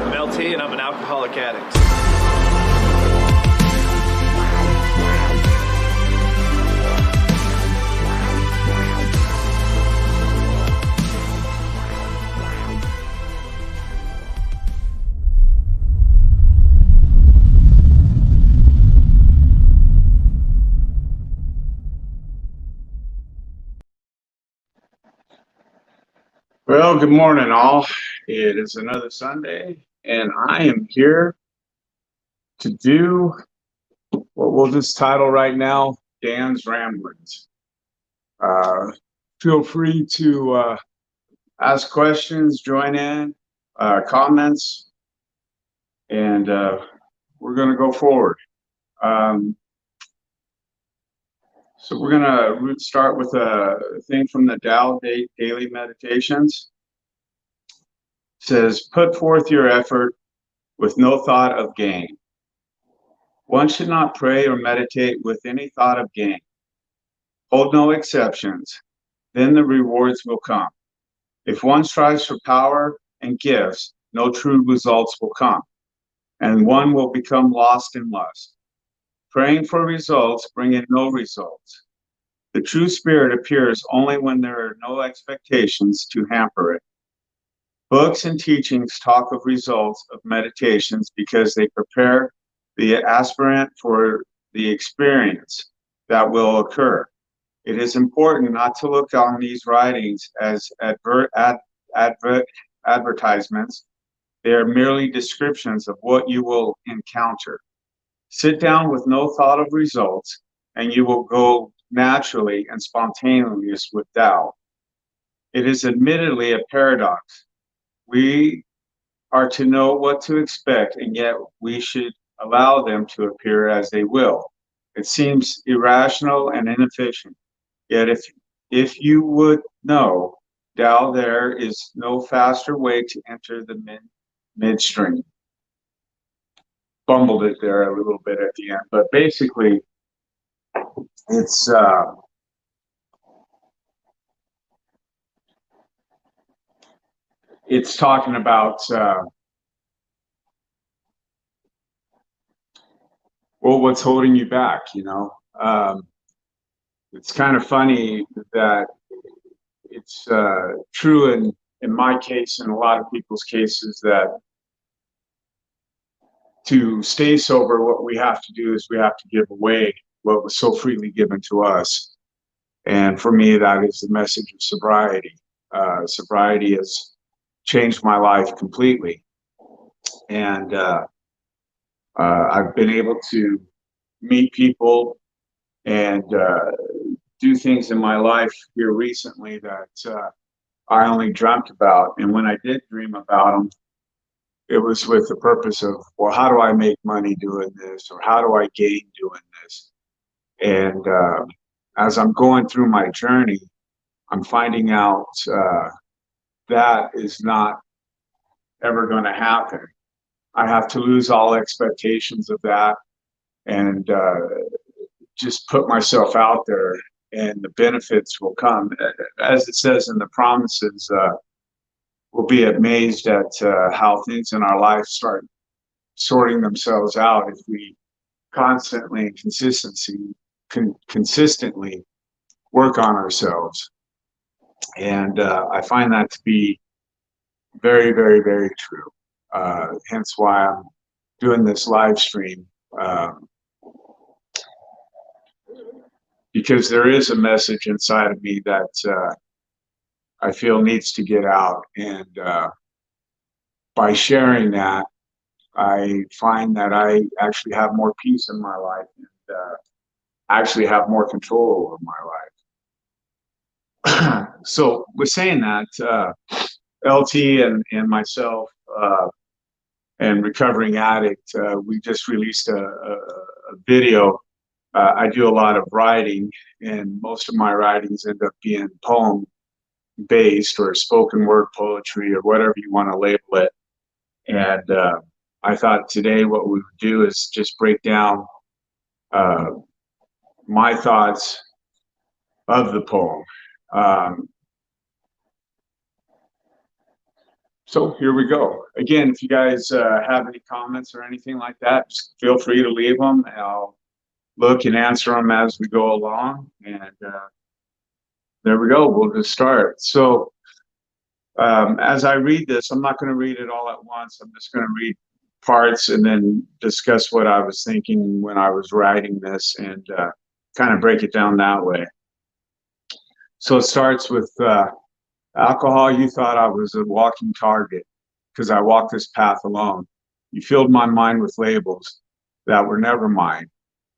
I'm LT and I'm an alcoholic addict. Well, good morning, all. It is another Sunday, and I am here to do what we'll just title right now Dan's Ramblings. Feel free to ask questions, join in, comments, and we're going to go forward. So we're going to start with a thing from the Tao Daily Meditations. It says, put forth your effort with no thought of gain. One should not pray or meditate with any thought of gain. Hold no exceptions, then the rewards will come. If one strives for power and gifts, no true results will come, and one will become lost in lust. Praying for results bringing no results. The true spirit appears only when there are no expectations to hamper it. Books and teachings talk of results of meditations because they prepare the aspirant for the experience that will occur. It is important not to look on these writings as advertisements. They are merely descriptions of what you will encounter. Sit down with no thought of results, and you will go naturally and spontaneously with Tao. It is admittedly a paradox. We are to know what to expect, and yet we should allow them to appear as they will. It seems irrational and inefficient. Yet if you would know, Tao, there is no faster way to enter the midstream. Bumbled it there a little bit at the end, but basically it's talking about what's holding you back, you know. It's kind of funny that it's true in my case and a lot of people's cases that to stay sober, what we have to do is we have to give away what was so freely given to us. And for me, that is the message of sobriety. Sobriety has changed my life completely. And I've been able to meet people and do things in my life here recently that I only dreamt about. And when I did dream about them, it was with the purpose of, well, how do I make money doing this? Or how do I gain doing this? And as I'm going through my journey, I'm finding out that is not ever going to happen. I have to lose all expectations of that and just put myself out there, and the benefits will come. As it says in the promises, we'll be amazed at how things in our life start sorting themselves out if we constantly and consistently work on ourselves. And I find that to be very, very, very true. Hence why I'm doing this live stream. Because there is a message inside of me that I feel needs to get out. And by sharing that, I find that I actually have more peace in my life and actually have more control over my life. So with saying that, LT and myself and recovering addict. We just released a video. I do a lot of writing, and most of my writings end up being poem based or spoken word poetry or whatever you want to label it. And I thought today what we would do is just break down my thoughts of the poem. So here we go. Again, if you guys have any comments or anything like that, just feel free to leave them. I'll look and answer them as we go along. And there we go. We'll just start. So as I read this, I'm not going to read it all at once. I'm just going to read parts and then discuss what I was thinking when I was writing this and kind of break it down that way. So it starts with alcohol. You thought I was a walking target because I walked this path alone. You filled my mind with labels that were never mine.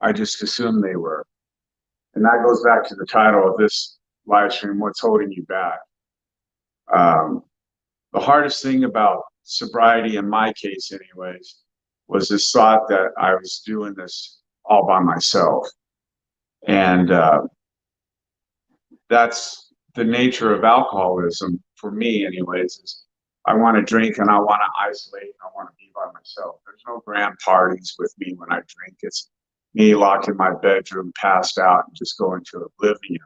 I just assumed they were. And that goes back to the title of this live stream, What's Holding You Back? The hardest thing about sobriety, in my case anyways, was this thought that I was doing this all by myself. And that's the nature of alcoholism for me anyways, is I want to drink and I want to isolate and I want to be by myself. There's no grand parties with me when I drink. It's me locked in my bedroom, passed out, and just going to oblivion.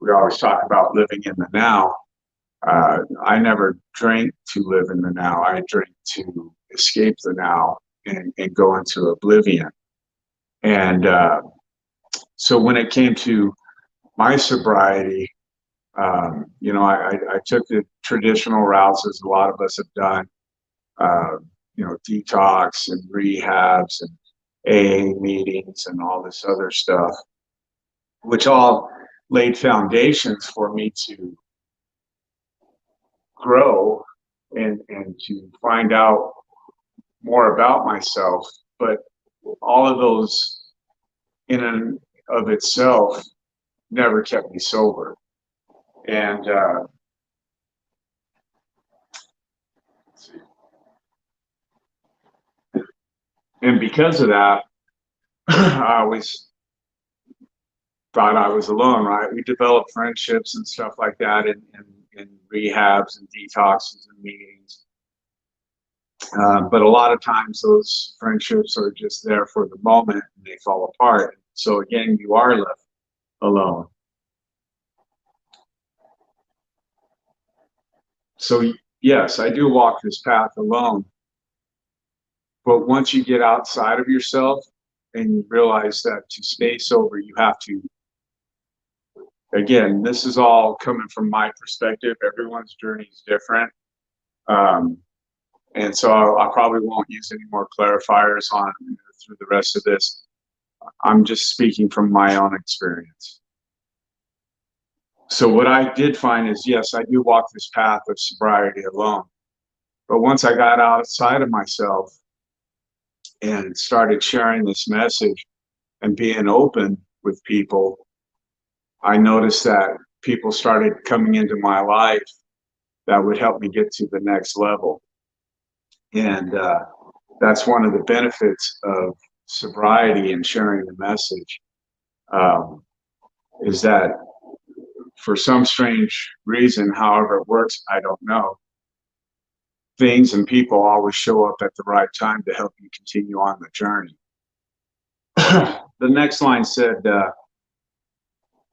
We always talk about living in the now. I never drank to live in the now. I drank to escape the now and go into oblivion. And so when it came to my sobriety, I took the traditional routes as a lot of us have done, detox and rehabs and AA meetings and all this other stuff, which all laid foundations for me to grow and to find out more about myself. But all of those in and of itself never kept me sober. And because of that, I always thought I was alone, right? We developed friendships and stuff like that in rehabs and detoxes and meetings. But a lot of times those friendships are just there for the moment and they fall apart. So again, you are left alone. So yes, I do walk this path alone. But once you get outside of yourself and you realize that to stay sober, you have to, again, this is all coming from my perspective. Everyone's journey is different. And so I probably won't use any more clarifiers on through the rest of this. I'm just speaking from my own experience. So what I did find is, yes, I do walk this path of sobriety alone. But once I got outside of myself and started sharing this message and being open with people, I noticed that people started coming into my life that would help me get to the next level. And that's one of the benefits of sobriety and sharing the message, is that for some strange reason, however it works, I don't know, things and people always show up at the right time to help you continue on the journey. The next line said,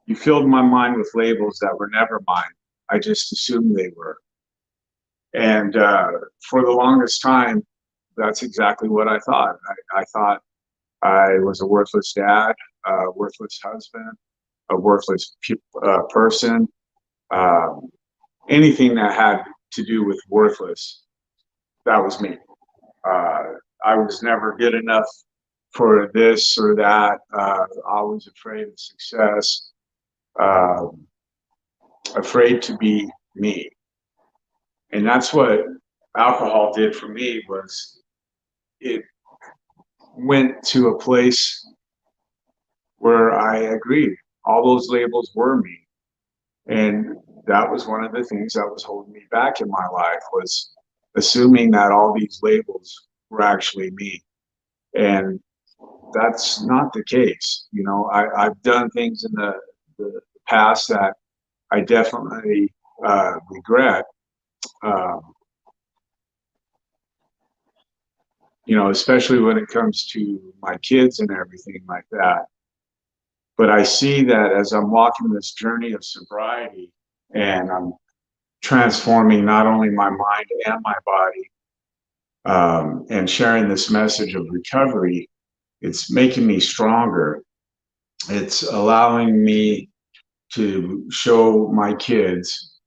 you filled my mind with labels that were never mine. I just assumed they were. And for the longest time, that's exactly what I thought. I thought I was a worthless dad, a worthless husband, a worthless person, anything that had to do with worthless, that was me. I was never good enough for this or that. I was afraid of success, afraid to be me. And that's what alcohol did for me, was it went to a place where I agreed. All those labels were me. And that was one of the things that was holding me back in my life, was assuming that all these labels were actually me. And that's not the case. You know, I've done things in the past that I definitely regret. Um, you know, especially when it comes to my kids and everything like that. But I see that as I'm walking this journey of sobriety and I'm transforming not only my mind and my body, and sharing this message of recovery, it's making me stronger. It's allowing me to show my kids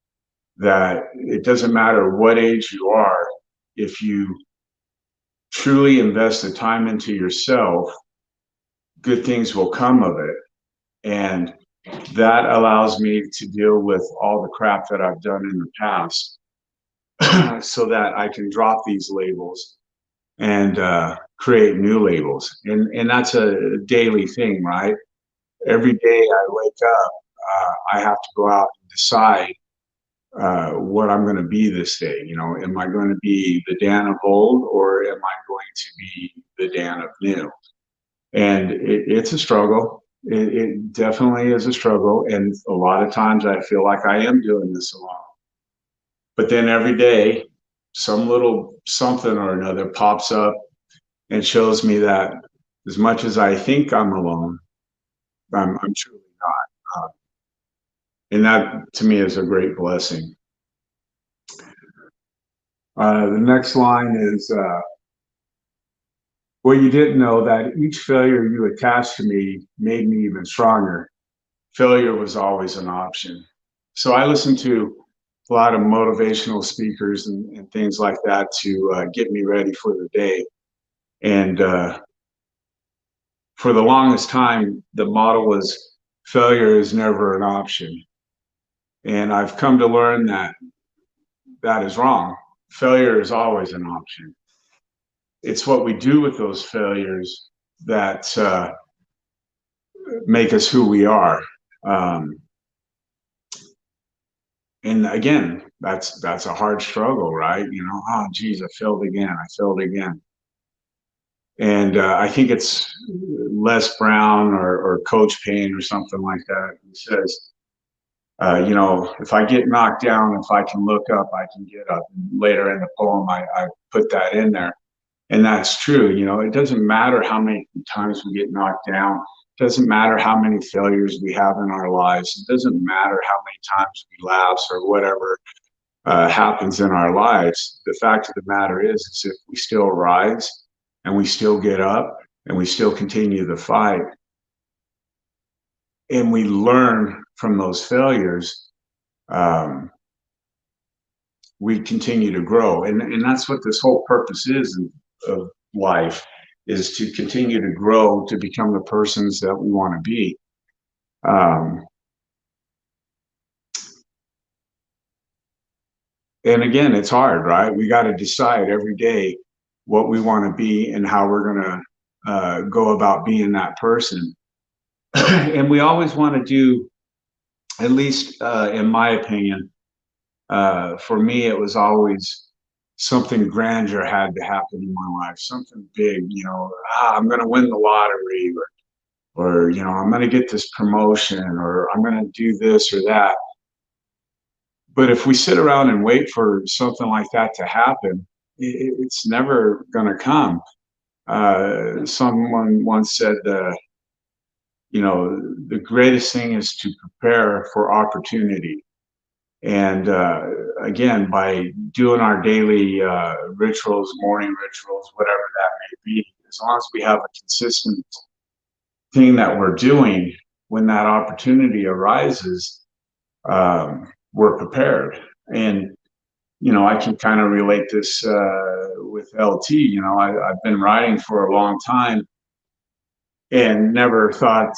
that it doesn't matter what age you are, if you truly invest the time into yourself, good things will come of it. And that allows me to deal with all the crap that I've done in the past so that I can drop these labels and create new labels. And that's a daily thing, right? Every day I wake up, I have to go out and decide what I'm going to be this day. You know, am I going to be the Dan of old, or am I going to be the Dan of new? And it's a struggle. It definitely is a struggle. And a lot of times I feel like I am doing this alone. But then every day, some little something or another pops up and shows me that as much as I think I'm alone, I'm truly not. And that to me is a great blessing. The next line is, well, you didn't know that each failure you attached to me made me even stronger. Failure was always an option. So I listen to a lot of motivational speakers and things like that to get me ready for the day. And for the longest time, the model was failure is never an option. And I've come to learn that that is wrong. Failure is always an option. It's what we do with those failures that make us who we are. Um, and again, that's a hard struggle, right? You know, oh, geez, I failed again. I failed again. And I think it's Les Brown or Coach Payne or something like that. He says, you know, if I get knocked down, if I can look up, I can get up. And later in the poem, I put that in there. And that's true. You know, it doesn't matter how many times we get knocked down. It doesn't matter how many failures we have in our lives. It doesn't matter how many times we lapse or whatever happens in our lives. The fact of the matter is if we still rise and we still get up and we still continue the fight and we learn from those failures, we continue to grow. And that's what this whole purpose is of life, is to continue to grow, to become the persons that we want to be. And again, it's hard, right? We got to decide every day what we want to be and how we're going to go about being that person. And we always want to do, at least in my opinion, for me, it was always something grandeur had to happen in my life, something big, you know, I'm going to win the lottery, or, you know, I'm going to get this promotion, or I'm going to do this or that. But if we sit around and wait for something like that to happen, it's never going to come. Someone once said, you know, the greatest thing is to prepare for opportunity. And again, by doing our daily rituals, morning rituals, whatever that may be, as long as we have a consistent thing that we're doing, when that opportunity arises, we're prepared. And, you know, I can kind of relate this with LT. You know, I've been writing for a long time and never thought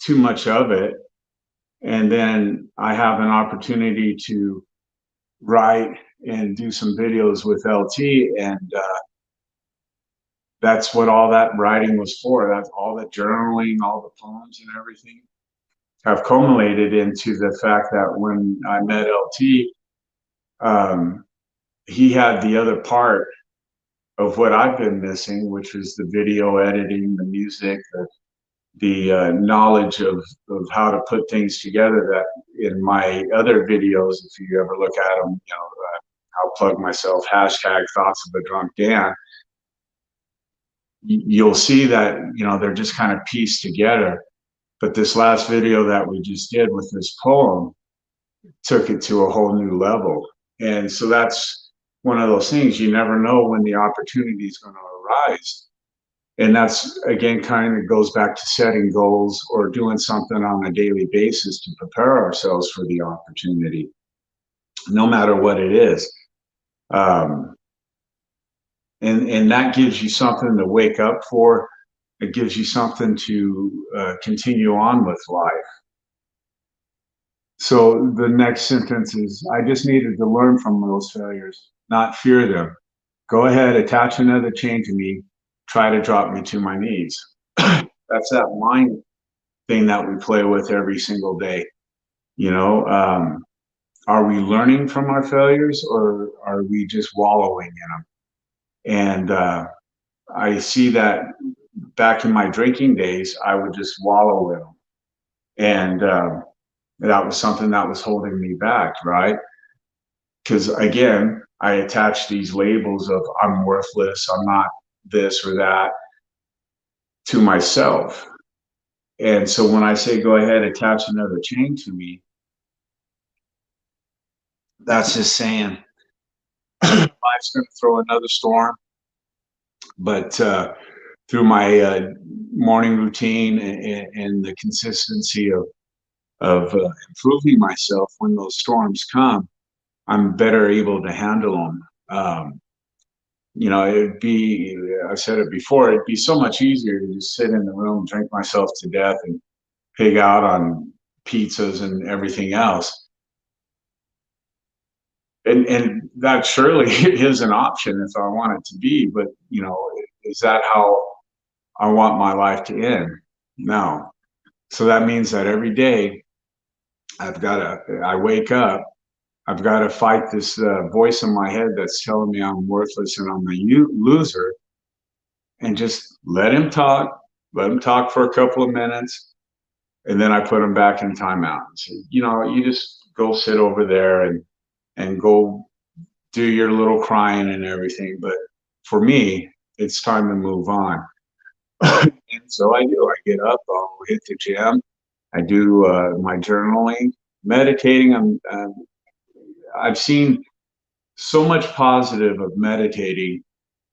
too much of it. And then I have an opportunity to write and do some videos with LT, and that's what all that writing was for. That's all the journaling, all the poems and everything have culminated into the fact that when I met LT, he had the other part of what I've been missing, which is the video editing, the music, the knowledge of how to put things together. That in my other videos, if you ever look at them, I'll plug myself, hashtag thoughts of a drunk Dan. You'll see that, they're just kind of pieced together. But this last video that we just did with this poem took it to a whole new level. And so that's one of those things, you never know when the opportunity is going to arise. And that's, again, kind of goes back to setting goals or doing something on a daily basis to prepare ourselves for the opportunity, no matter what it is. And that gives you something to wake up for. It gives you something to continue on with life. So the next sentence is, I just needed to learn from those failures, not fear them. Go ahead, attach another chain to me, try to drop me to my knees. That's that mind thing that we play with every single day. Are we learning from our failures, or are we just wallowing in them? And I see that back in my drinking days, I would just wallow in them. And that was something that was holding me back, right? Because again, I attach these labels of I'm worthless, I'm not this or that to myself. And so when I say go ahead, attach another chain to me, that's just saying life's going to throw another storm. But through my morning routine and the consistency of improving myself when those storms come, I'm better able to handle them. It'd be, I said it before, it'd be so much easier to just sit in the room, drink myself to death, and pig out on pizzas and everything else. And that surely is an option if I want it to be, but is that how I want my life to end? No. So that means that every day I wake up, I've got to fight this voice in my head that's telling me I'm worthless and I'm a loser, and just let him talk for a couple of minutes, and then I put him back in timeout. So, you just go sit over there and go do your little crying and everything. But for me, it's time to move on. And so I do. I get up, I'll hit the gym, I do my journaling, meditating. I've seen so much positive of meditating,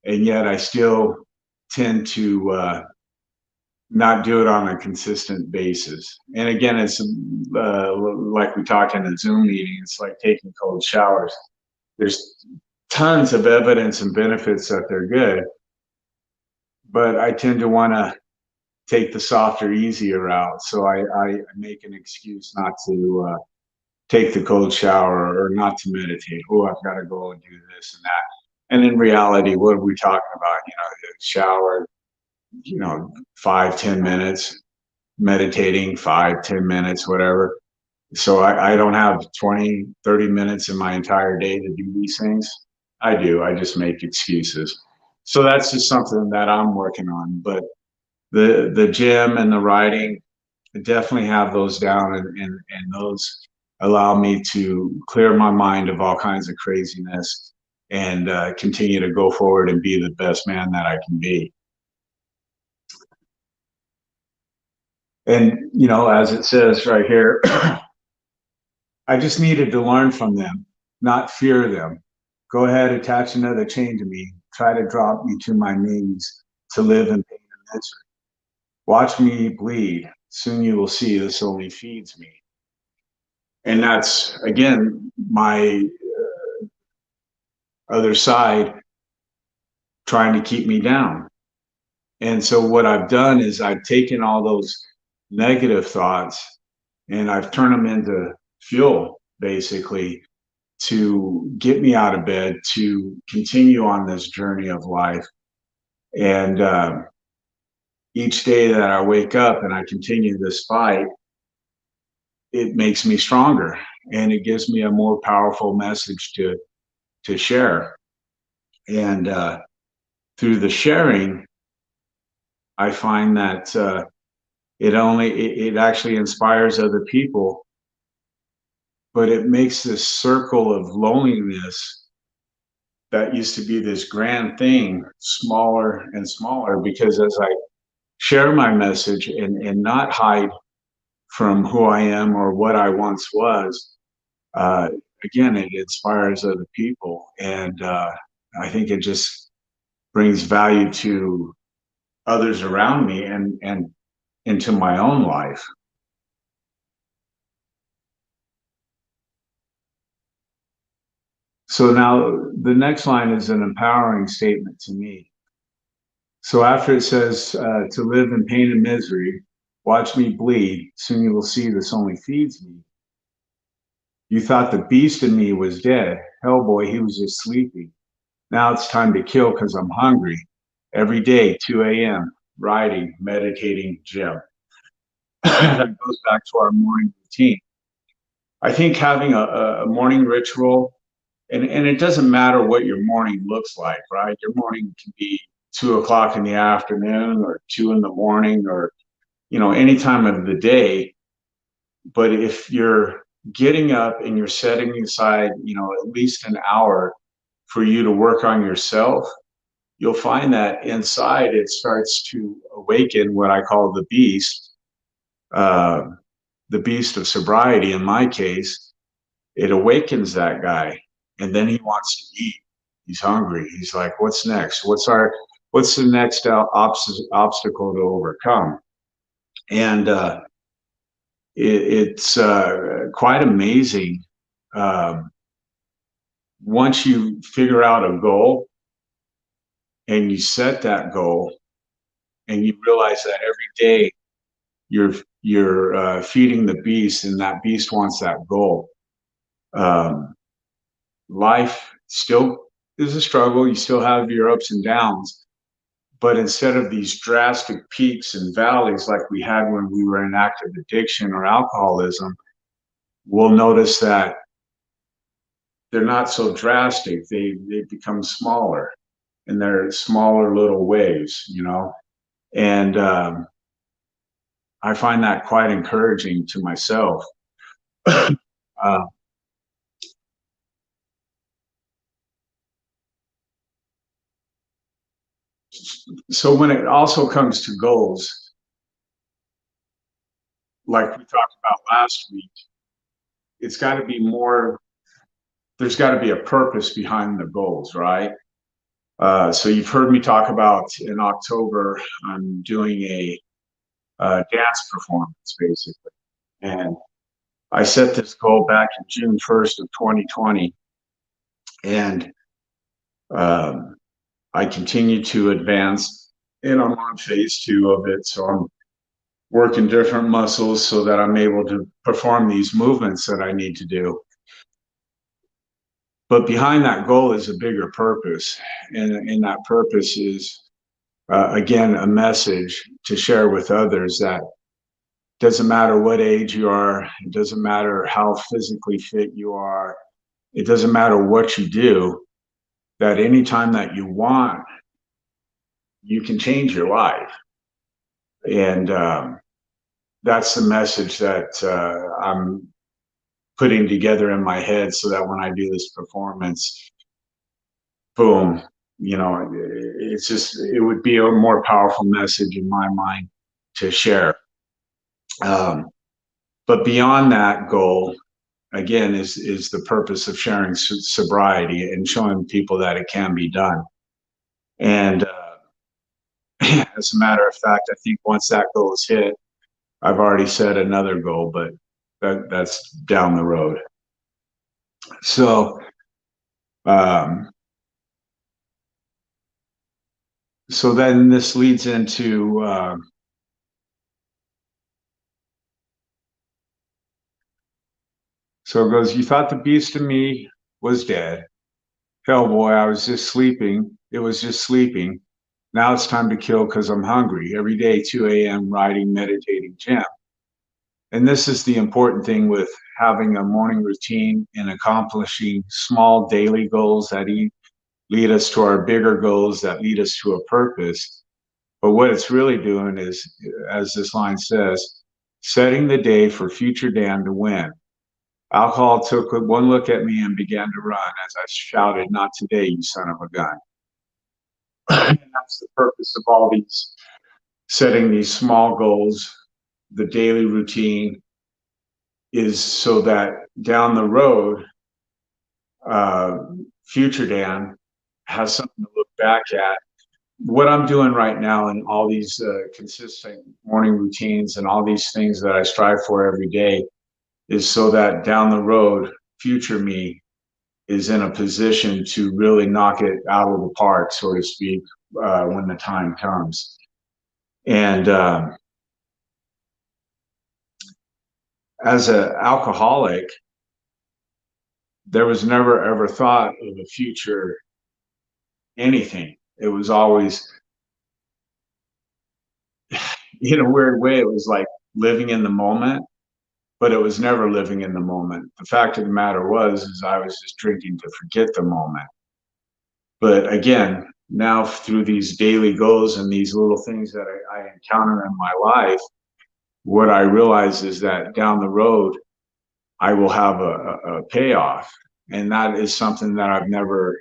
and yet I still tend to not do it on a consistent basis. And again, it's like we talked in a Zoom meeting, it's like taking cold showers. There's tons of evidence and benefits that they're good, but I tend to want to take the softer, easier route. So I make an excuse not to take the cold shower or not to meditate. Oh, I've got to go and do this and that. And in reality, what are we talking about? Shower, 5-10 minutes, meditating 5-10 minutes, whatever. So I don't have 20-30 minutes in my entire day to do these things. I do. I just make excuses. So that's just something that I'm working on. But the gym and the writing, I definitely have those down, and those allow me to clear my mind of all kinds of craziness and continue to go forward and be the best man that I can be. And, as it says right here, I just needed to learn from them, not fear them. Go ahead, attach another chain to me. Try to drop me to my knees to live in pain and misery. Watch me bleed. Soon you will see this only feeds me. And that's, again, my other side trying to keep me down. And so what I've done is I've taken all those negative thoughts and I've turned them into fuel, basically, to get me out of bed, to continue on this journey of life. And each day that I wake up and I continue this fight, it makes me stronger, and it gives me a more powerful message to share. And through the sharing, I find that it actually inspires other people, but it makes this circle of loneliness that used to be this grand thing smaller and smaller, because as I share my message and not hide from who I am or what I once was, uh, again, it inspires other people. And I think it just brings value to others around me and into my own life. So now the next line is an empowering statement to me. So after it says, to live in pain and misery, watch me bleed, soon you will see this only feeds me. You thought the beast in me was dead. Hell boy, he was just sleeping. Now it's time to kill because I'm hungry. Every day, 2 a.m., writing, meditating, gym. That goes back to our morning routine. I think having a morning ritual, and it doesn't matter what your morning looks like, right? Your morning can be 2 o'clock in the afternoon or 2 in the morning or, any time of the day. But if you're getting up and you're setting aside, at least an hour for you to work on yourself, you'll find that inside it starts to awaken what I call uh, the beast of sobriety. In my case, it awakens that guy, and then he wants to eat. He's hungry. He's like, "What's next? What's the next obstacle to overcome?" And it's quite amazing. Um, Once you figure out a goal and you set that goal, and you realize that every day you're feeding the beast, and that beast wants that goal. Um, Life still is a struggle. You still have your ups and downs, but instead of these drastic peaks and valleys like we had when we were in active addiction or alcoholism, we'll notice that they're not so drastic. They become smaller, and they're smaller little waves. And I find that quite encouraging to myself. uh, so when it also comes to goals, like we talked about last week, it's got to be more. There's got to be a purpose behind the goals, right? So you've heard me talk about in October, I'm doing a dance performance basically. And I set this goal back in June 1st of 2020. And um, I continue to advance, and I'm on phase 2 of it. So I'm working different muscles so that I'm able to perform these movements that I need to do. But behind that goal is a bigger purpose. And that purpose is, again, a message to share with others that doesn't matter what age you are, it doesn't matter how physically fit you are, it doesn't matter what you do, that anytime that you want, you can change your life. And that's the message that I'm putting together in my head, so that when I do this performance, boom, it would be a more powerful message in my mind to share. But beyond that goal, again, is the purpose of sharing sobriety and showing people that it can be done. And as a matter of fact, I think once that goal is hit, I've already set another goal, but that's down the road. So, um, so then this leads into so it goes, you thought the beast in me was dead. Hell boy, I was just sleeping. It was just sleeping. Now it's time to kill because I'm hungry. Every day, 2 a.m., writing, meditating, gym. And this is the important thing with having a morning routine and accomplishing small daily goals lead us to our bigger goals, that lead us to a purpose. But what it's really doing is, as this line says, setting the day for future Dan to win. Alcohol took one look at me and began to run as I shouted, "Not today, you son of a gun." And that's the purpose of all these, setting these small goals, the daily routine, is so that down the road, uh, future Dan has something to look back at. What I'm doing right now in all these consistent morning routines and all these things that I strive for every day is so that down the road, future me is in a position to really knock it out of the park, so to speak, when the time comes. And as an alcoholic, there was never ever thought of a future anything. It was always, in a weird way, it was like living in the moment, but it was never living in the moment. The fact of the matter was, is I was just drinking to forget the moment. But again, now through these daily goals and these little things that I encounter in my life, what I realize is that down the road, I will have a payoff. And that is something that I've never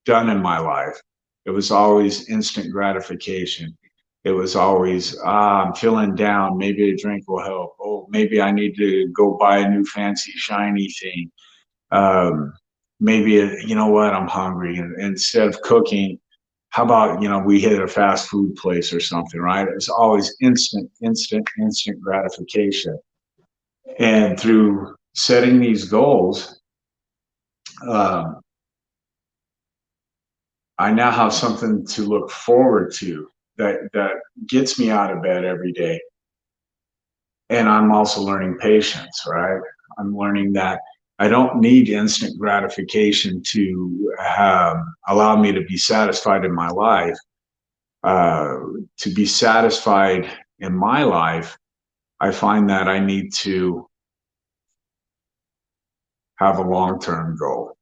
done in my life. It was always instant gratification. It was always, I'm feeling down. Maybe a drink will help. Oh, maybe I need to go buy a new fancy shiny thing. Maybe, you know what, I'm hungry. And instead of cooking, how about, we hit a fast food place or something, right? It's always instant gratification. And through setting these goals, I now have something to look forward to that gets me out of bed every day. And I'm also learning patience, right? I'm learning that I don't need instant gratification to allow me to be satisfied in my life. To be satisfied in my life, I find that I need to have a long-term goal,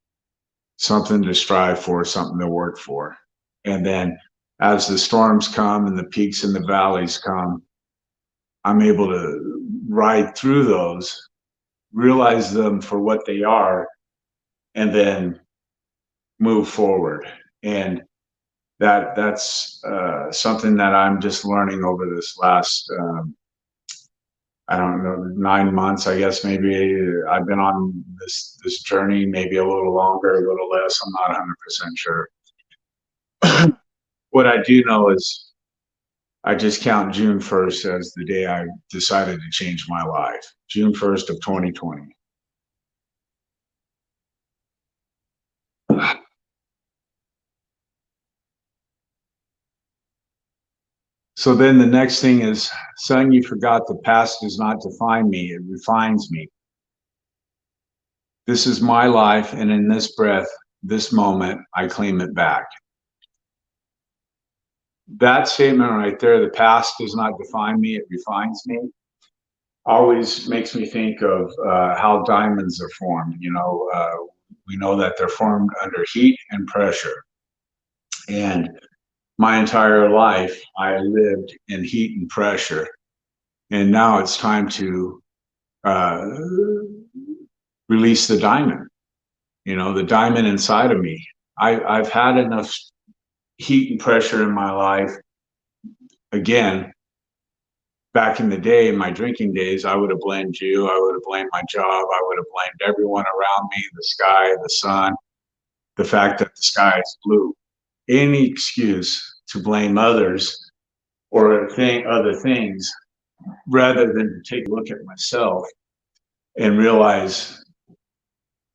something to strive for, something to work for. And then as the storms come and the peaks and the valleys come, I'm able to ride through those, realize them for what they are, and then move forward. And that's something that I'm just learning over this last, I don't know, 9 months, I guess. Maybe I've been on this journey, maybe a little longer, a little less. I'm not 100% sure. What I do know is I just count June 1st as the day I decided to change my life. June 1st of 2020. So then the next thing is, son, you forgot the past does not define me, it refines me. This is my life, and in this breath, this moment, I claim it back. That statement right there, the past does not define me, it refines me, always makes me think of how diamonds are formed. We know that they're formed under heat and pressure. And my entire life, I lived in heat and pressure. And now it's time to release the diamond, the diamond inside of me. I've had enough heat and pressure in my life. Again, back in the day, in my drinking days, I would have blamed you. I would have blamed my job. I would have blamed everyone around me, the sky, the sun, the fact that the sky is blue. Any excuse to blame others or other things, rather than to take a look at myself and realize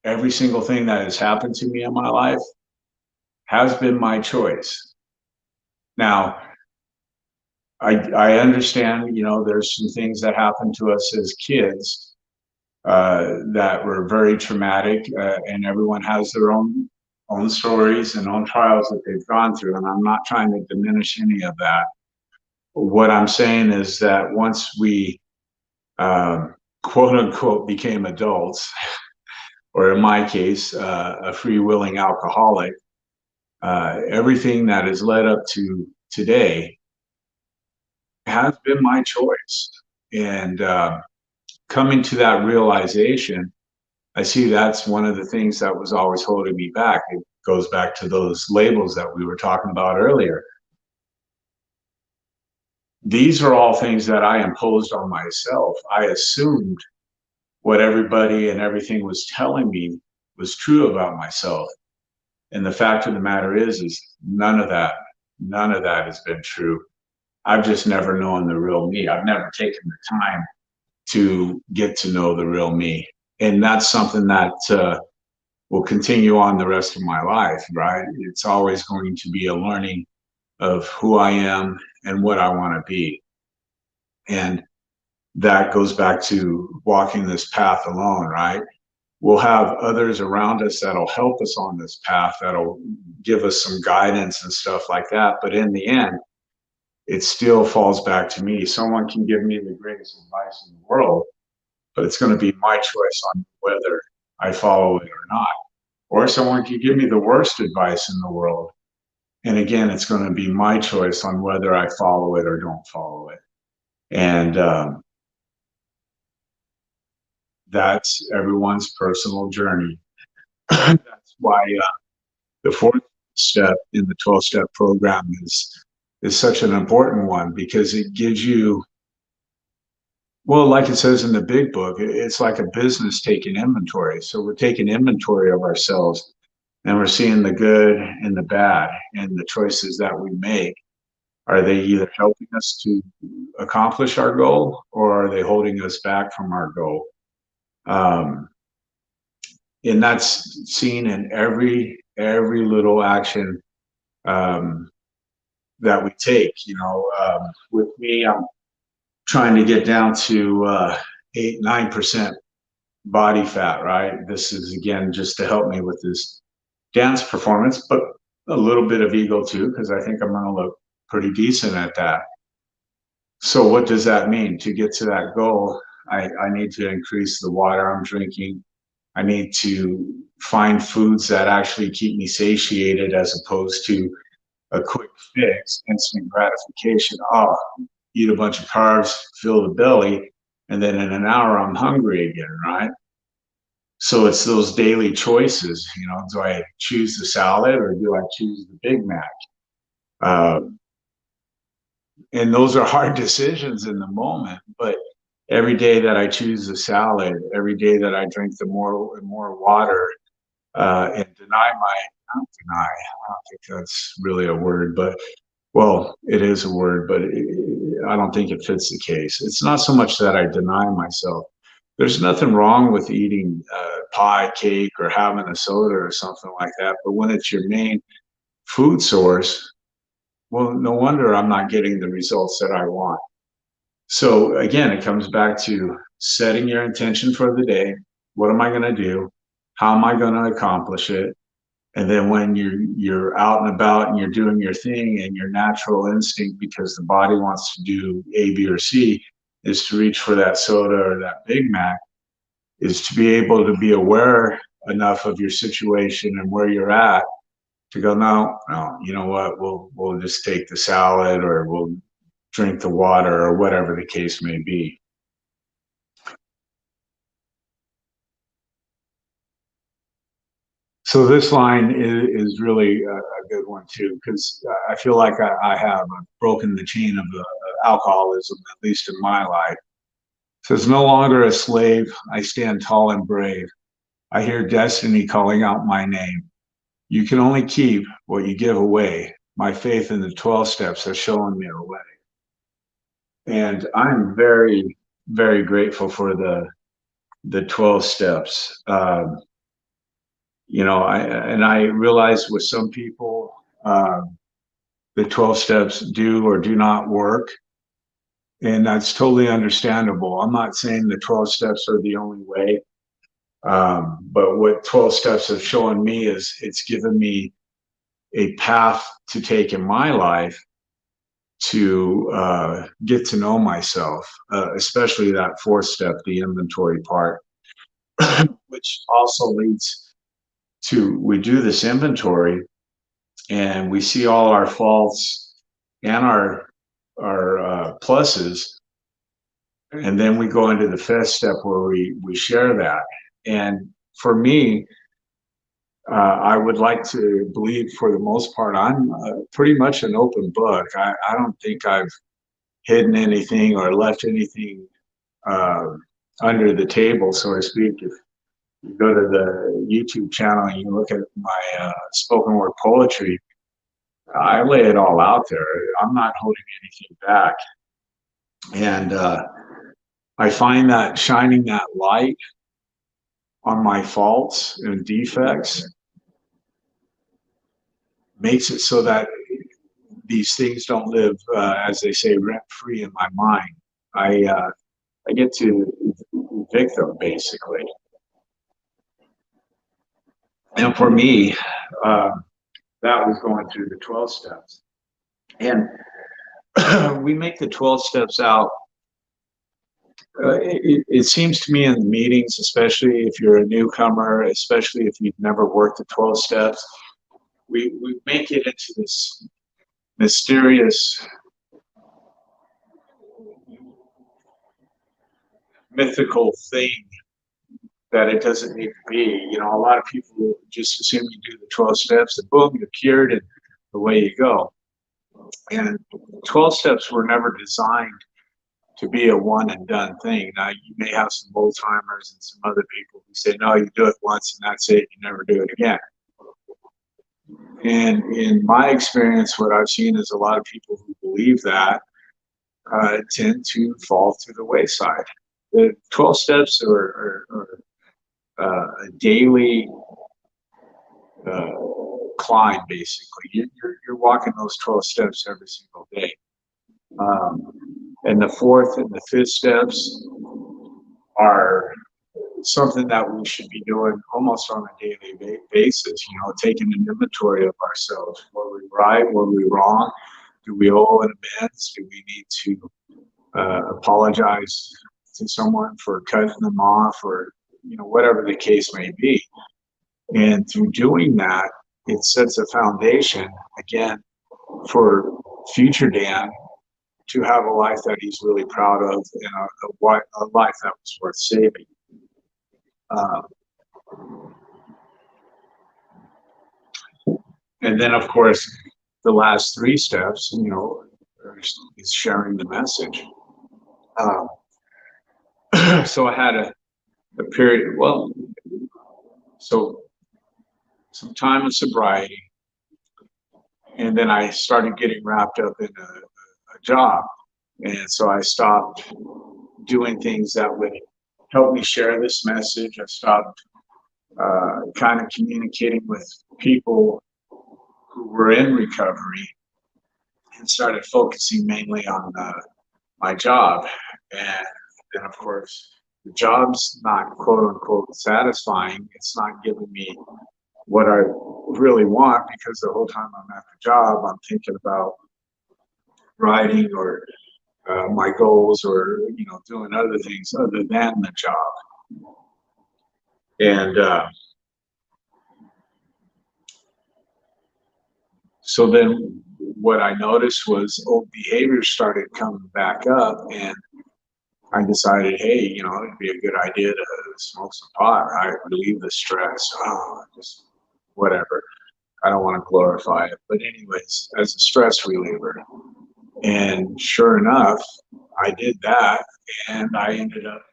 every single thing that has happened to me in my life has been my choice. Now, I understand, there's some things that happen to us as kids that were very traumatic, and everyone has their own stories and own trials that they've gone through, and I'm not trying to diminish any of that. What I'm saying is that once we quote unquote became adults, or in my case, a free-willing alcoholic, everything that has led up to today has been my choice. And coming to that realization, I see that's one of the things that was always holding me back. It goes back to those labels that we were talking about earlier. These are all things that I imposed on myself. I assumed what everybody and everything was telling me was true about myself. And the fact of the matter is none of that has been true. I've just never known the real me. I've never taken the time to get to know the real me. And that's something that will continue on the rest of my life, right? It's always going to be a learning of who I am and what I want to be. And that goes back to walking this path alone, right? We'll have others around us that'll help us on this path, that'll give us some guidance and stuff like that. But in the end, it still falls back to me. Someone can give me the greatest advice in the world, but it's going to be my choice on whether I follow it or not. Or someone can give me the worst advice in the world. And again, it's going to be my choice on whether I follow it or don't follow it. And that's everyone's personal journey. That's why the fourth step in the 12-step program is such an important one, because it gives you, well, like it says in the big book, it's like a business taking inventory. So we're taking inventory of ourselves, and we're seeing the good and the bad, and the choices that we make. Are they either helping us to accomplish our goal, or are they holding us back from our goal? And that's seen in every little action that we take. With me, I'm trying to get down to 8-9% body fat, right? This is, again, just to help me with this dance performance, but a little bit of ego too, because I think I'm going to look pretty decent at that. So what does that mean? To get to that goal, I need to increase the water I'm drinking. I need to find foods that actually keep me satiated, as opposed to a quick fix, instant gratification. Oh, eat a bunch of carbs, fill the belly, and then in an hour I'm hungry again, right? So it's those daily choices. Do I choose the salad or do I choose the Big Mac? And those are hard decisions in the moment, but every day that I choose the salad, every day that I drink the more and more water, and not deny, I don't think that's really a word, but, well, it is a word, but I don't think it fits the case. It's not so much that I deny myself. There's nothing wrong with eating pie, cake, or having a soda or something like that, but when it's your main food source, well, no wonder I'm not getting the results that I want. So again, it comes back to setting your intention for the day. What am I going to do? How am I going to accomplish it? And then when you're out and about and you're doing your thing, and your natural instinct, because the body wants to do A, B, or C, is to reach for that soda or that Big Mac, is to be able to be aware enough of your situation and where you're at to go, no, you know what, we'll just take the salad, or we'll drink the water, or whatever the case may be. So this line is really a good one too, because I feel like I have broken the chain of alcoholism, at least in my life. It says, no longer a slave, I stand tall and brave. I hear destiny calling out my name. You can only keep what you give away. My faith in the 12 steps has shown me the way. And I'm very, very grateful for the 12 steps. I realize with some people, the 12 steps do or do not work. And that's totally understandable. I'm not saying the 12 steps are the only way. But what 12 steps have shown me is it's given me a path to take in my life to get to know myself, especially that fourth step, the inventory part, which also leads to, we do this inventory, and we see all our faults and our pluses, and then we go into the fifth step where we share that. And for me, I would like to believe, for the most part, I'm pretty much an open book. I don't think I've hidden anything or left anything uh, under the table, so to speak. If you go to the YouTube channel and you look at my spoken word poetry, I lay it all out there. I'm not holding anything back. And I find that shining that light on my faults and defects makes it so that these things don't live, as they say, rent free in my mind. I get to evict them, basically. And for me, that was going through the 12 steps. And we make the 12 steps out. It seems to me in the meetings, especially if you're a newcomer, especially if you've never worked the 12 steps, we make it into this mysterious, mythical thing that it doesn't need to be. You know, a lot of people just assume you do the 12 steps and boom, you're cured and away you go. And 12 steps were never designed to be a one and done thing. Now, you may have some old timers and some other people who say, no, you do it once and that's it, you never do it again. And in my experience, what I've seen is a lot of people who believe that tend to fall to the wayside. The 12 steps are a daily climb, basically. You're walking those 12 steps every single day. And the fourth and the fifth steps are something that we should be doing almost on a daily basis, you know, taking an inventory of ourselves. Were we right? Were we wrong? Do we owe an amends? Do we need to apologize to someone for cutting them off, or, you know, whatever the case may be? And through doing that, it sets a foundation, again, for future Dan to have a life that he's really proud of, and a life that was worth saving. And then, of course, the last three steps, you know, is sharing the message. So I had a period, well, so some time of sobriety, and then I started getting wrapped up in a job. And so I stopped doing things that would help me share this message. I stopped kind of communicating with people who were in recovery and started focusing mainly on my job. And then, of course, the job's not quote unquote satisfying. It's not giving me what I really want, because the whole time I'm at the job, I'm thinking about writing or my goals, or, you know, doing other things other than the job. And so then what I noticed was old behaviors started coming back up, and I decided, hey, you know, it'd be a good idea to smoke some pot, right? Relieve the stress. Just whatever. I don't want to glorify it, but anyways, as a stress reliever. And sure enough, I did that, and I ended up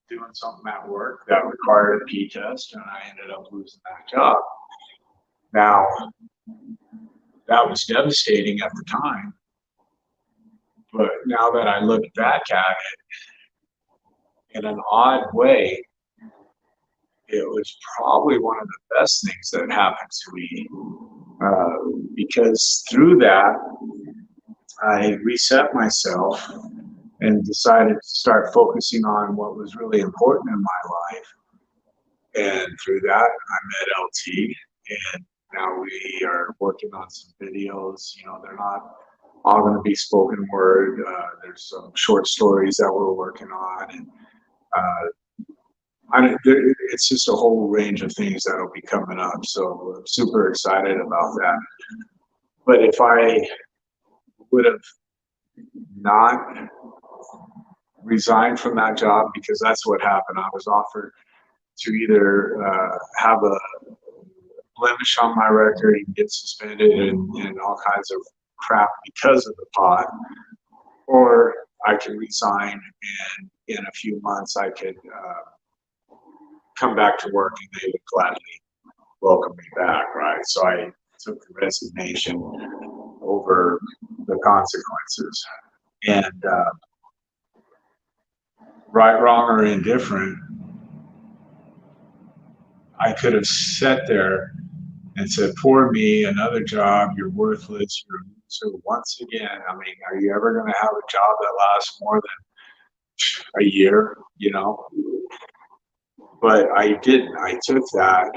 doing something at work that required a P test, and I ended up losing that job. Now, that was devastating at the time, but now that I look back at it, in an odd way, it was probably one of the best things that happened to me, because through that, I reset myself and decided to start focusing on what was really important in my life. And through that, I met LT, and now we are working on some videos. You know, they're not all going to be spoken word. There's some short stories that we're working on, and it's just a whole range of things that'll be coming up. So I'm super excited about that. But if I would have not resigned from that job, because that's what happened, I was offered to either have a blemish on my record and get suspended and all kinds of crap because of the pot, or I could resign and in a few months I could come back to work and they would gladly welcome me back, right? So I took the resignation over the consequences. And right, wrong, or indifferent, I could have sat there and said, poor me, another job, you're worthless, you're a loser. Once again, I mean, are you ever going to have a job that lasts more than a year, you know? But I didn't. I took that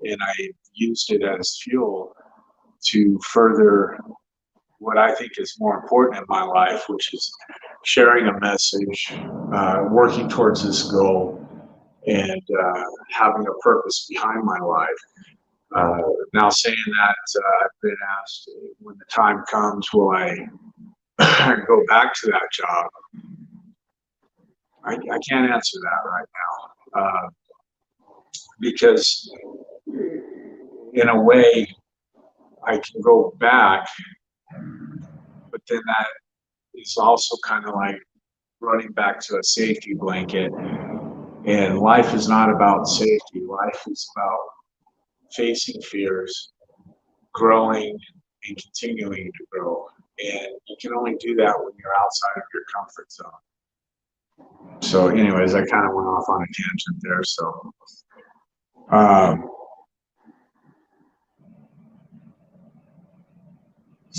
and I used it as fuel to further what I think is more important in my life, which is sharing a message, working towards this goal, and having a purpose behind my life. Now, saying that, I've been asked when the time comes, will I go back to that job? I can't answer that right now, because in a way I can go back, but then that is also kind of like running back to a safety blanket. And life is not about safety. Life is about facing fears, growing, and continuing to grow. And you can only do that when you're outside of your comfort zone. So anyways, I kind of went off on a tangent there.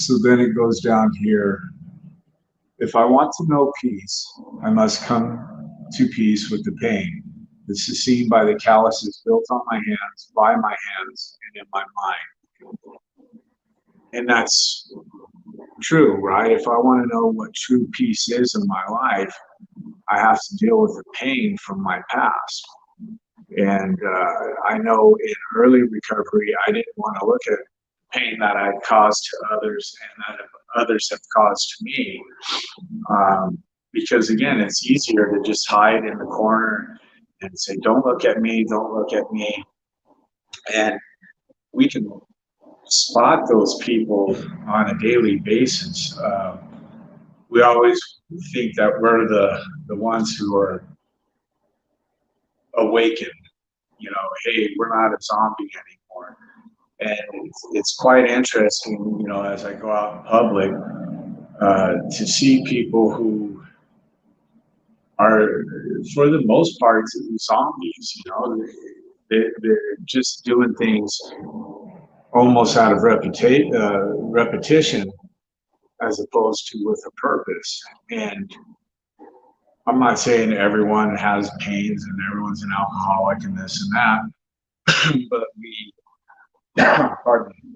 So then it goes down here. If I want to know peace, I must come to peace with the pain. This is seen by the calluses built on my hands, by my hands, and in my mind. And that's true, right? If I want to know what true peace is in my life, I have to deal with the pain from my past. And I know in early recovery, I didn't want to look at pain that I'd caused to others and that others have caused to me. Because again, it's easier to just hide in the corner and say, don't look at me, don't look at me. And we can spot those people on a daily basis. We always think that we're the ones who are awakened, you know, hey, we're not a zombie anymore. And it's quite interesting, you know, as I go out in public, to see people who are, for the most part, zombies, you know, they're just doing things almost out of repetition as opposed to with a purpose. And I'm not saying everyone has pains and everyone's an alcoholic and this and that, but pardon me,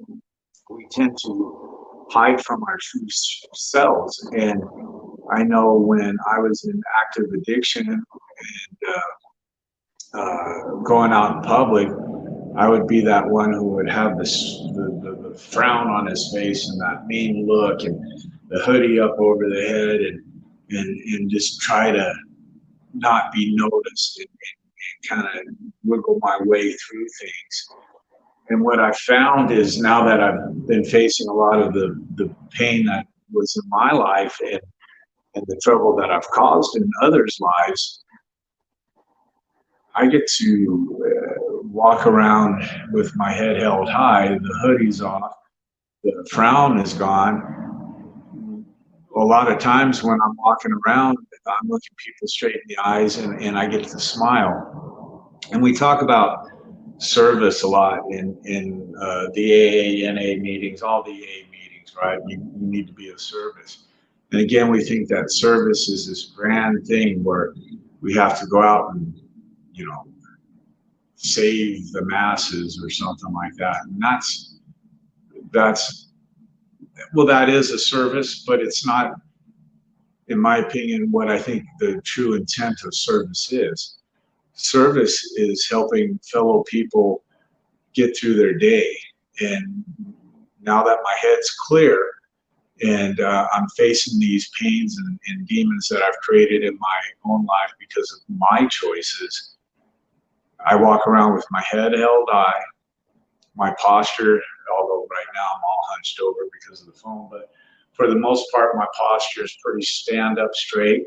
we tend to hide from our true selves. And I know when I was in active addiction and going out in public, I would be that one who would have the frown on his face and that mean look and the hoodie up over the head and just try to not be noticed and kind of wiggle my way through things. And what I found is now that I've been facing a lot of the pain that was in my life and the trouble that I've caused in others' lives, I get to walk around with my head held high, the hoodie's off, the frown is gone. A lot of times when I'm walking around, I'm looking people straight in the eyes and I get to smile. And we talk about service a lot in the AA, NA meetings, all the AA meetings, right? You need to be of service. And again, we think that service is this grand thing where we have to go out and, you know, save the masses or something like that. And well, that is a service, but it's not, in my opinion, what I think the true intent of service is. Service is helping fellow people get through their day and now that my head's clear and I'm facing these pains and demons that I've created in my own life because of my choices, I walk around with my head held high, my posture, although right now I'm all hunched over because of the phone, but for the most part, my posture is pretty stand up straight.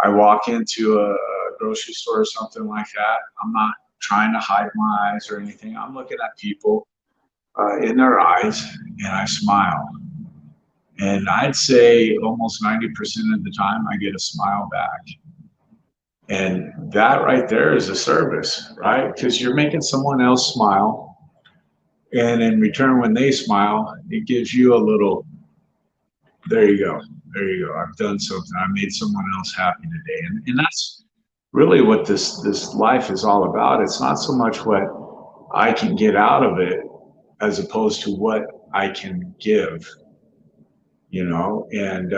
I walk into a grocery store or something like that. I'm not trying to hide my eyes or anything. I'm looking at people in their eyes and I smile. And I'd say almost 90% of the time I get a smile back. And that right there is a service, right? Because you're making someone else smile. And in return, when they smile, it gives you a little, there you go. There you go. I've done something. I made someone else happy today. And that's really what this life is all about. It's not so much what I can get out of it as opposed to what I can give, you know, and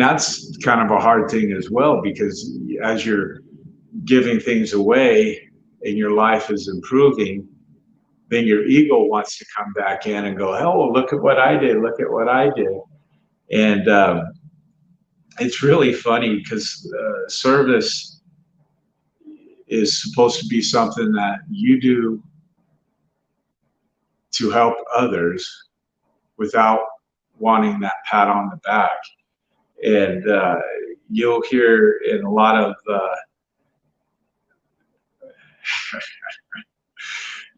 that's kind of a hard thing as well, because as you're giving things away and your life is improving, then your ego wants to come back in and go, oh, well, look at what I did. Look at what I did. And it's really funny because service is supposed to be something that you do to help others without wanting that pat on the back. And you'll hear in a lot of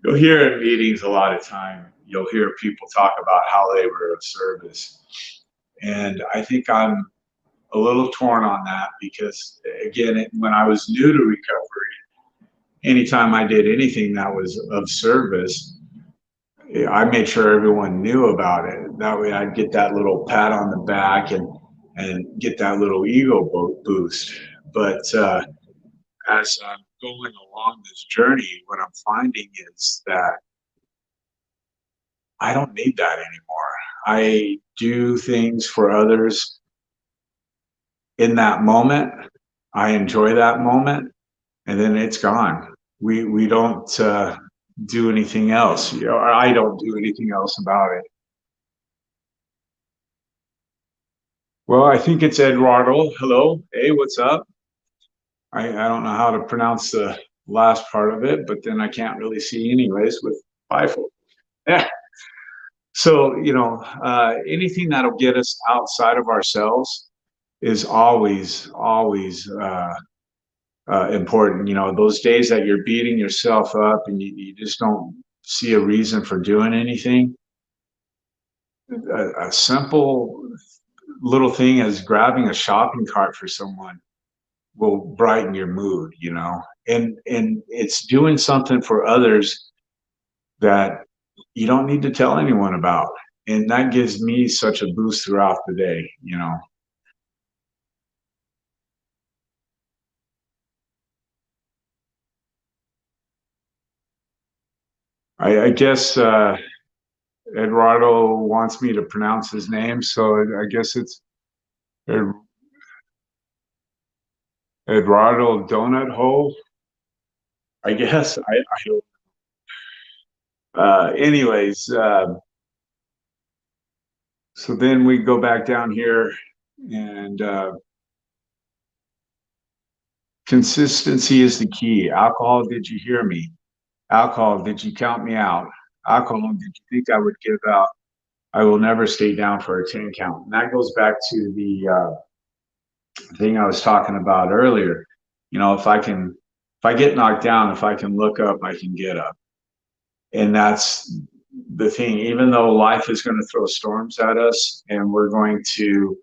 you'll hear in meetings a lot of time, you'll hear people talk about how they were of service. And I think I'm a little torn on that because, again, when I was new to recovery, anytime I did anything that was of service, I made sure everyone knew about it. That way I'd get that little pat on the back and get that little ego boost. But as I'm going along this journey, what I'm finding is that I don't need that anymore. I do things for others in that moment. I enjoy that moment, and then it's gone. We don't do anything else. You know, or I don't do anything else about it. Well, I think it's Eduardo. Hello. Hey, what's up? I don't know how to pronounce the last part of it, but then I can't really see anyways with bifocal. Yeah. So, you know, anything that'll get us outside of ourselves is always important. You know, those days that you're beating yourself up and you just don't see a reason for doing anything, a simple little thing as grabbing a shopping cart for someone will brighten your mood, you know. And it's doing something for others that you don't need to tell anyone about. And that gives me such a boost throughout the day, you know. I guess Eduardo wants me to pronounce his name, so I guess it's Ed- Eduardo Donut Hole. I guess I don't. Anyways, so then we go back down here, and consistency is the key. Alcohol, did you hear me? Alcohol, did you count me out? Alcohol, did you think I would give out? I will never stay down for a 10 count. And that goes back to the thing I was talking about earlier. You know, if I get knocked down, if I can look up, I can get up. And that's the thing. Even though life is going to throw storms at us and we're going to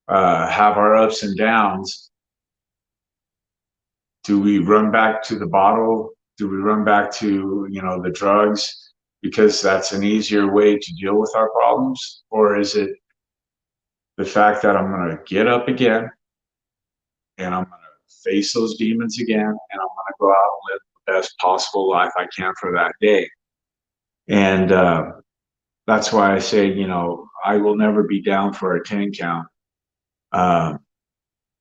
have our ups and downs, do we run back to the bottle? Do we run back to, you know, the drugs because that's an easier way to deal with our problems? Or is it the fact that I'm going to get up again and I'm going to face those demons again and I'm going to go out and live the best possible life I can for that day? And that's why I say, you know, I will never be down for a 10 count. Uh,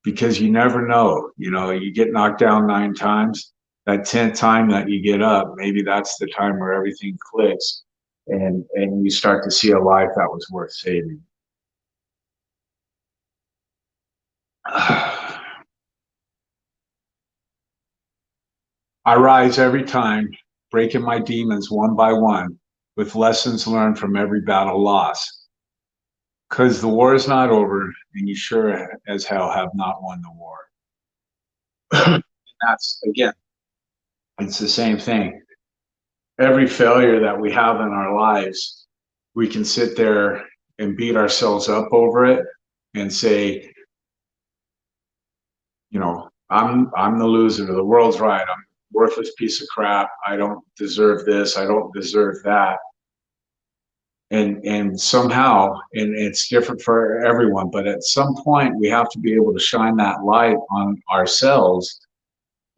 because you never know, you know, you get knocked down 9 times, that 10th time that you get up, maybe that's the time where everything clicks and you start to see a life that was worth saving. I rise every time, breaking my demons one by one, with lessons learned from every battle lost. Because the war is not over, and you sure as hell have not won the war. And that's, again, it's the same thing. Every failure that we have in our lives, we can sit there and beat ourselves up over it and say, you know, I'm the loser. The world's right. I'm a worthless piece of crap. I don't deserve this. I don't deserve that. And somehow, and it's different for everyone, but at some point we have to be able to shine that light on ourselves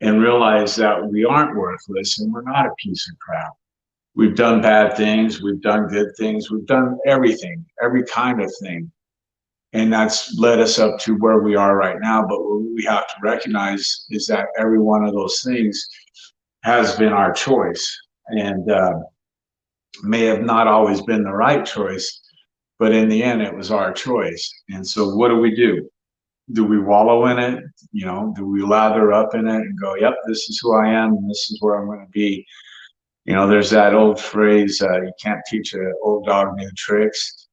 and realize that we aren't worthless and we're not a piece of crap. We've done bad things, we've done good things, we've done everything, every kind of thing. And that's led us up to where we are right now. But what we have to recognize is that every one of those things has been our choice, and may have not always been the right choice, but in the end, it was our choice. And so what do? Do we wallow in it? You know, do we lather up in it and go, yep, this is who I am and this is where I'm going to be? You know, there's that old phrase, you can't teach an old dog new tricks.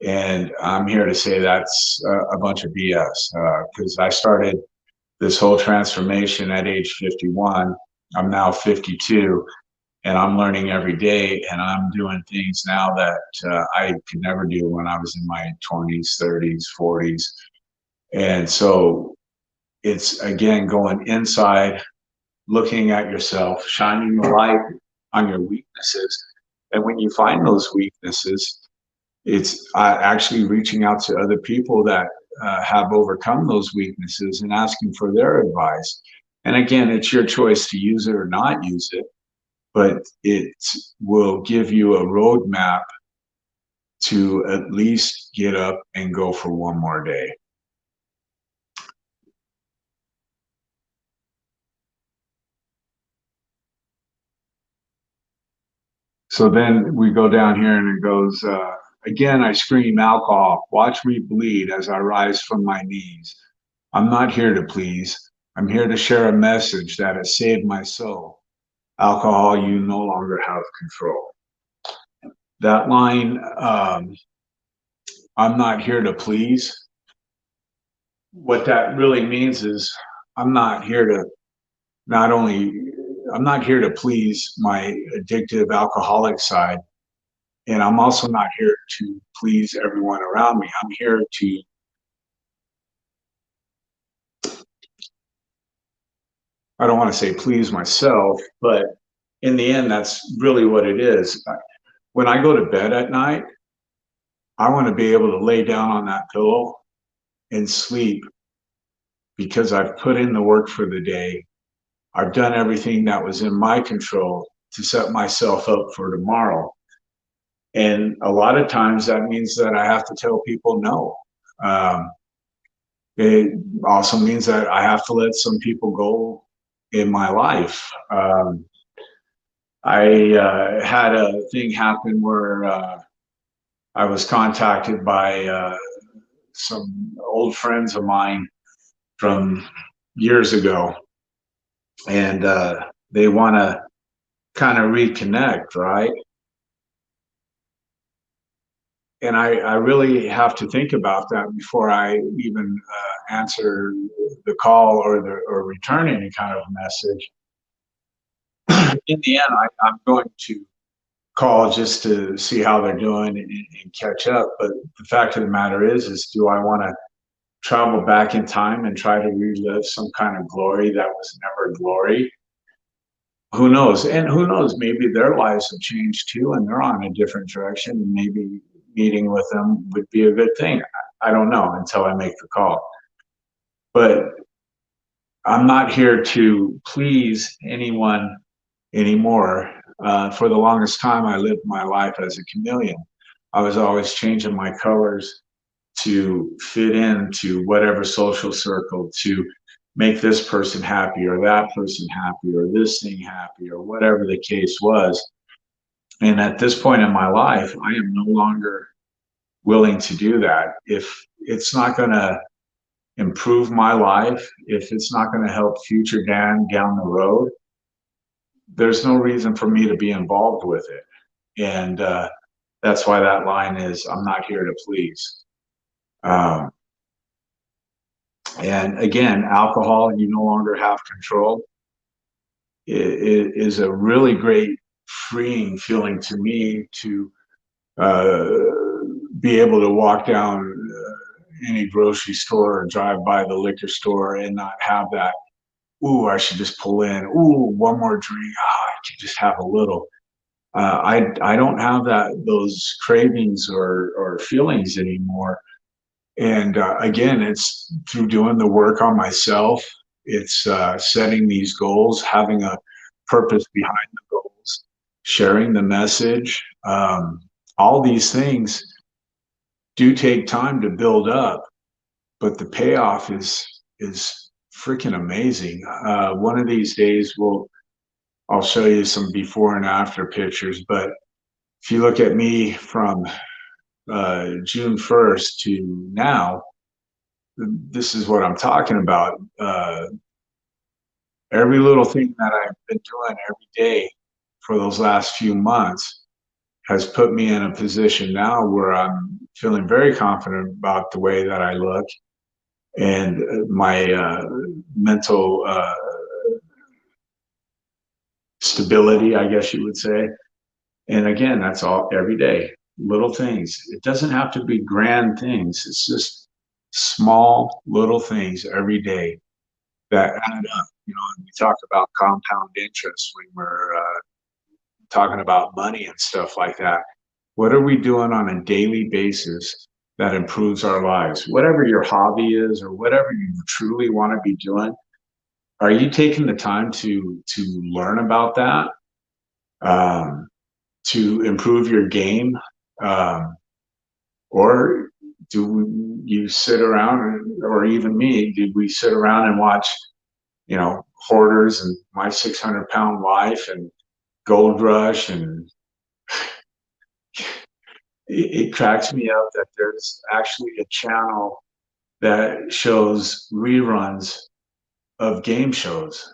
And I'm here to say that's a bunch of BS, because I started this whole transformation at age 51. I'm now 52, and I'm learning every day, and I'm doing things now that I could never do when I was in my 20s, 30s, 40s. And so it's, again, going inside, looking at yourself, shining the light on your weaknesses. And when you find those weaknesses, it's actually reaching out to other people that have overcome those weaknesses and asking for their advice. And again, it's your choice to use it or not use it, but it will give you a roadmap to at least get up and go for one more day. So then we go down here and it goes, again, I scream alcohol, watch me bleed as I rise from my knees. I'm not here to please. I'm here to share a message that has saved my soul. Alcohol, you no longer have control. That line, I'm not here to please. What that really means is I'm not here to not only, I'm not here to please my addictive alcoholic side, and I'm also not here to please everyone around me. I'm here to I don't want to say please myself, but in the end, that's really what it is. When I go to bed at night, I want to be able to lay down on that pillow and sleep because I've put in the work for the day. I've done everything that was in my control to set myself up for tomorrow. And a lot of times that means that I have to tell people no. It also means that I have to let some people go in my life. I had a thing happen where I was contacted by some old friends of mine from years ago, and they want to kind of reconnect, right? And I really have to think about that before I even answer the call or return any kind of message. In the end, I'm going to call just to see how they're doing and catch up. But the fact of the matter is do I want to travel back in time and try to relive some kind of glory that was never glory? Who knows? And who knows? Maybe their lives have changed too, and they're on a different direction. And maybe meeting with them would be a good thing. I don't know until I make the call. But I'm not here to please anyone anymore. For the longest time, I lived my life as a chameleon. I was always changing my colors to fit into whatever social circle, to make this person happy or that person happy or this thing happy or whatever the case was. And at this point in my life, I am no longer willing to do that. If it's not going to improve my life, if it's not going to help future Dan down the road, there's no reason for me to be involved with it. And that's why that line is, I'm not here to please. And again, alcohol, you no longer have control. It is a really great freeing feeling to me to be able to walk down any grocery store or drive by the liquor store and not have that, ooh, I should just pull in, ooh, one more drink, I could just have a little. I don't have those cravings or feelings anymore. And again, it's through doing the work on myself. It's setting these goals, having a purpose behind the goals, sharing the message. All these things do take time to build up, but the payoff is freaking amazing. One of these days, I'll show you some before and after pictures. But if you look at me from June 1st to now, this is what I'm talking about. Every little thing that I've been doing every day for those last few months has put me in a position now where I'm feeling very confident about the way that I look and my mental stability, I guess you would say. And again, that's all every day, little things. It doesn't have to be grand things. It's just small little things every day that add up. You know, and we talk about compound interest when we're talking about money and stuff like that. What are we doing on a daily basis that improves our lives? Whatever your hobby is or whatever you truly want to be doing, are you taking the time to learn about that, to improve your game, or do you sit around, or even me, did we sit around and watch, you know, Hoarders and My 600-Pound Life and Gold Rush? And it cracks me up that there's actually a channel that shows reruns of game shows.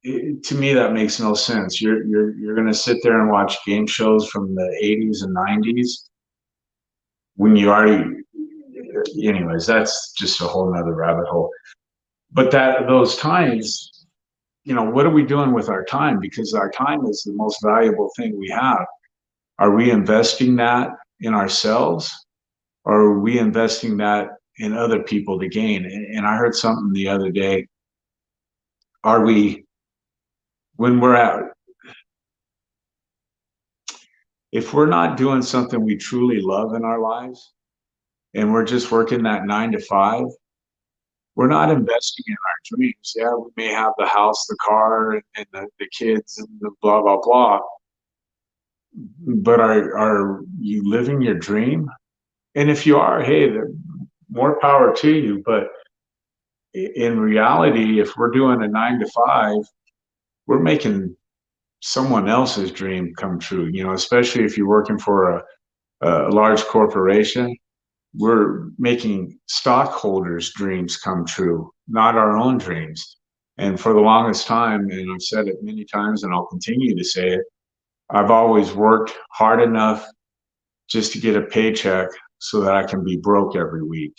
To me, that makes no sense. You're going to sit there and watch game shows from the 80s and 90s when you already, anyways, that's just a whole nother rabbit hole. But those times, you know, what are we doing with our time? Because our time is the most valuable thing we have. Are we investing that in ourselves, or are we investing that in other people to gain? And I heard something the other day. Are we, when we're at, if we're not doing something we truly love in our lives and we're just working that 9 to 5, we're not investing in our dreams. Yeah, we may have the house, the car, and the kids, and the blah, blah, blah. But are you living your dream? And if you are, hey, more power to you. But in reality, if we're doing a 9 to 5, we're making someone else's dream come true. You know, especially if you're working for a large corporation, we're making stockholders' dreams come true, not our own dreams. And for the longest time, and I've said it many times and I'll continue to say it, I've always worked hard enough just to get a paycheck so that I can be broke every week.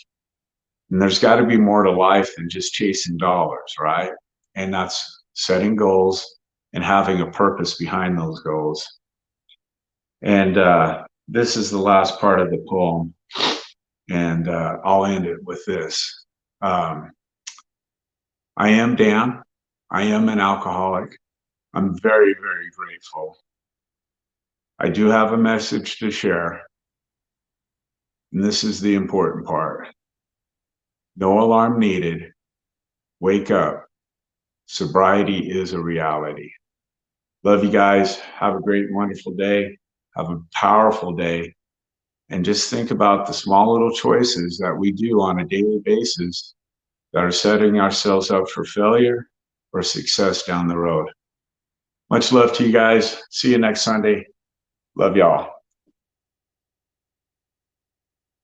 And there's got to be more to life than just chasing dollars, right? And that's setting goals and having a purpose behind those goals. And this is the last part of the poem, and I'll end it with this. I am Dan. I am an alcoholic. I'm very, very grateful. I do have a message to share, and this is the important part. No alarm needed. Wake up. Sobriety is a reality. Love you guys. Have a great, wonderful day. Have a powerful day. And just think about the small little choices that we do on a daily basis that are setting ourselves up for failure or success down the road. Much love to you guys. See you next Sunday. Love y'all.